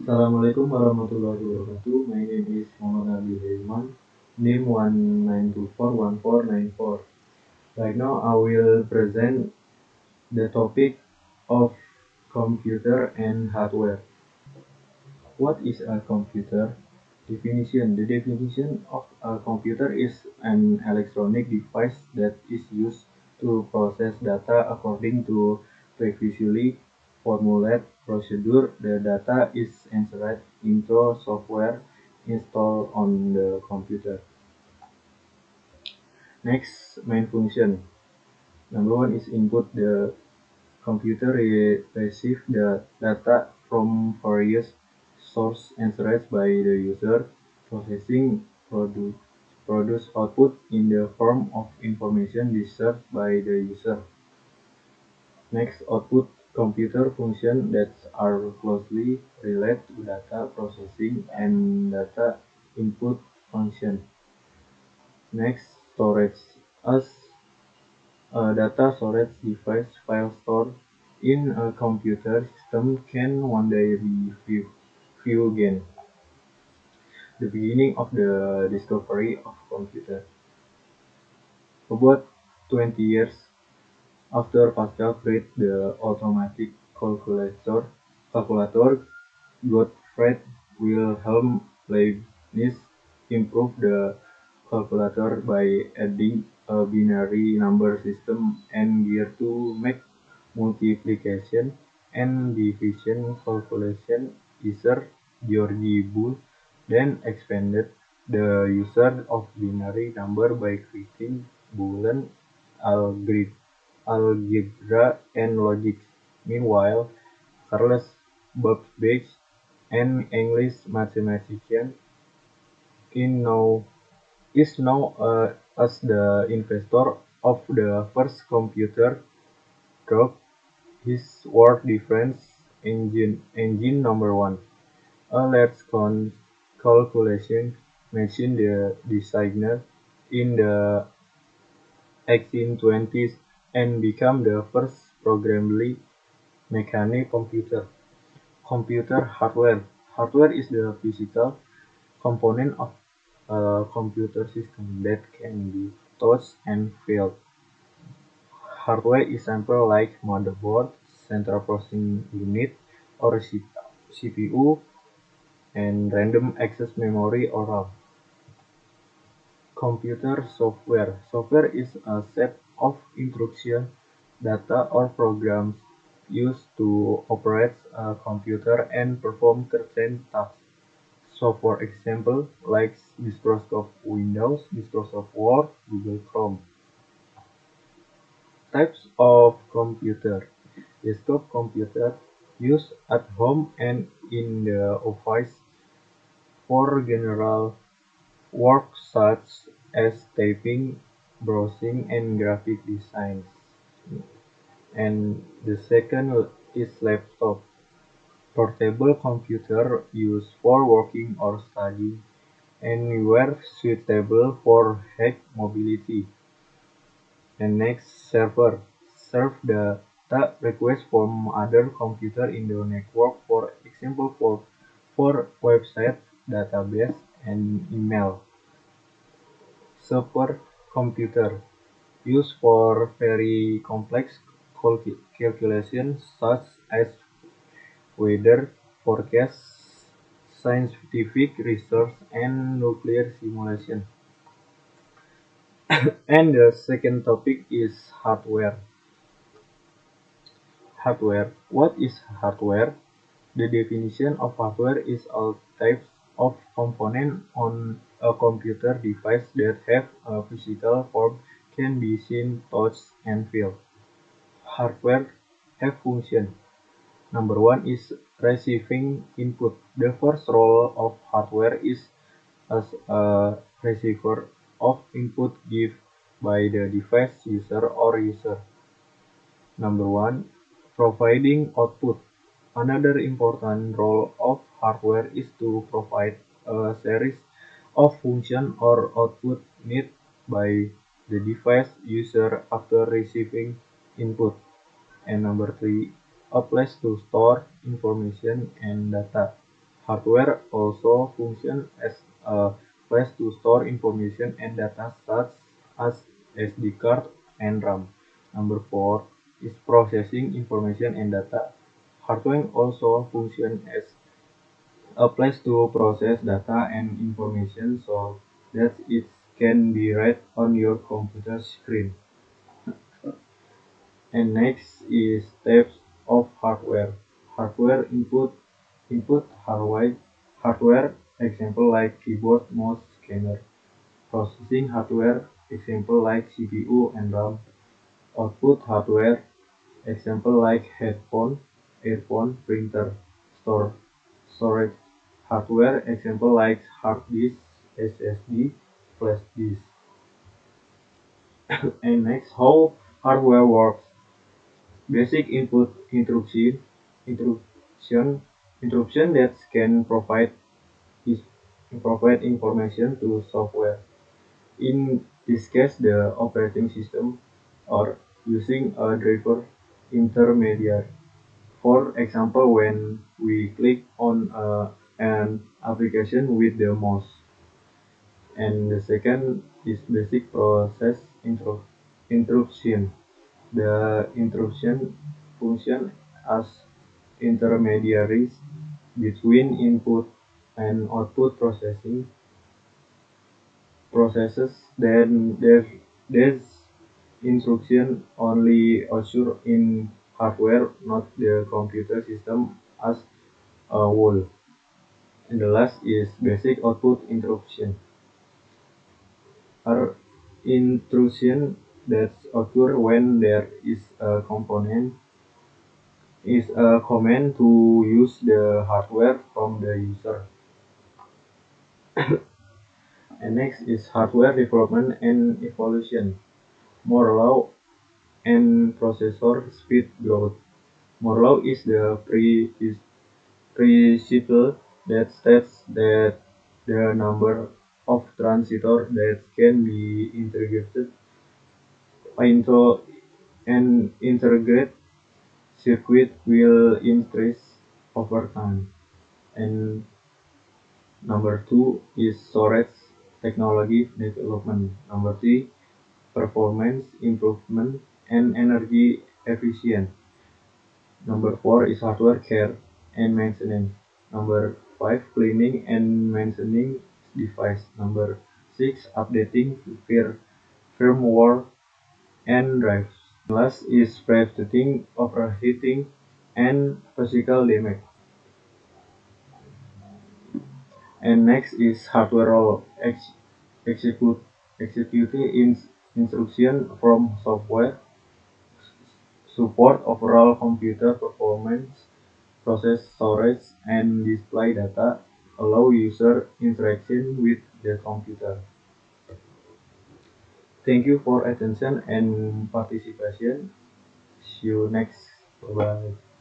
Assalamualaikum warahmatullahi wabarakatuh. My name is Muhammad Ali Rehman, name 19241494. Right now, I will present the topic of computer and hardware. What is a computer? Definition. The definition of a computer is an electronic device that is used to process data according to previously formulated procedure. The data is entered into software installed on the computer. Next, main function. Number one is input. The computer receives the data from various sources entered by the user. Processing produce output in the form of information researched by the user. Next, output computer functions that are closely related to data processing and data input function. Next, storage. As a data storage device, file stored in a computer system can one day be viewed again. The beginning of the discovery of computer. About 20 years after Pascal created the automatic calculator, Gottfried Wilhelm Leibniz improved the calculator by adding a binary number system and gear to make multiplication and division calculation easier. George Boole then expanded the usage of binary number by creating Boolean algebra and logic. Meanwhile, Charles Babbage, an English mathematician, in now is known as the inventor of the first computer, dropped his word difference engine number one, a large calculation machine designed in the 1820s and became the first programmable mechanical computer. Computer hardware. Hardware is the physical component of a computer system that can be touched and felt. Hardware examples like motherboard, central processing unit, or CPU, and random access memory or RAM. Computer software. Software is a set of instructions, data, or programs used to operate a computer and perform certain tasks. So for example, like Microsoft Windows, Microsoft Word, Google Chrome. Types of computer. Desktop computer used at home and in the office for general work such as typing, browsing, and graphic design. And the second is laptop. Portable computer used for working or studying anywhere suitable for high mobility. And next, server. Serve the data request from other computer in the network, for example for website, database, and email. Supercomputer used for very complex calculations such as weather forecasts, scientific research, and nuclear simulation. And the second topic is hardware. Hardware. What is hardware? The definition of hardware is all types of components on a computer device that have a physical form, can be seen, touched, and felt. Hardware have function. Number one is receiving input. The first role of hardware is as a receiver of input given by the device user or user. Number one, providing output. Another important role of hardware is to provide a series of functions or output needed by the device user after receiving input. And number three, a place to store information and data. Hardware also functions as a place to store information and data such as SD card and RAM. Number 4 is processing information and data. Hardware also functions as a place to process data and information so that it can be read on your computer screen. And next is types of hardware. Hardware input hardware example like keyboard, mouse, scanner. Processing hardware example like CPU and RAM. Output hardware example like headphone, earphone, printer. Storage hardware example like hard disk, SSD, flash disk. And next, how hardware works. Basic input interruption interruption that can is provide information to software. In this case, the operating system or using a driver intermediary. For example, when we click on an application with the mouse. And the second is basic process interruption. The interruption function as intermediaries between input and output processes. Then there's instruction only occur in hardware, not the computer system as a whole. And the last is basic output interruption. Are intrusion that occur when there is a command to use the hardware from the user. And next is hardware development and evolution. Moore's law and processor speed growth. Moore's law is the principle that states that the number of transistors that can be integrated into an integrated circuit will increase over time. And number 2 is storage technology development. Number 3, performance improvement and energy efficient. Number 4 is hardware care and maintenance. Number 5, cleaning and maintaining device. Number 6, updating firmware and drives. Last is preventing overheating and physical damage. And next is hardware role. Executing instruction from software, support overall computer performance, process storage and display data, allow user interaction with the computer. Thank you for attention and participation. See you next. Bye bye.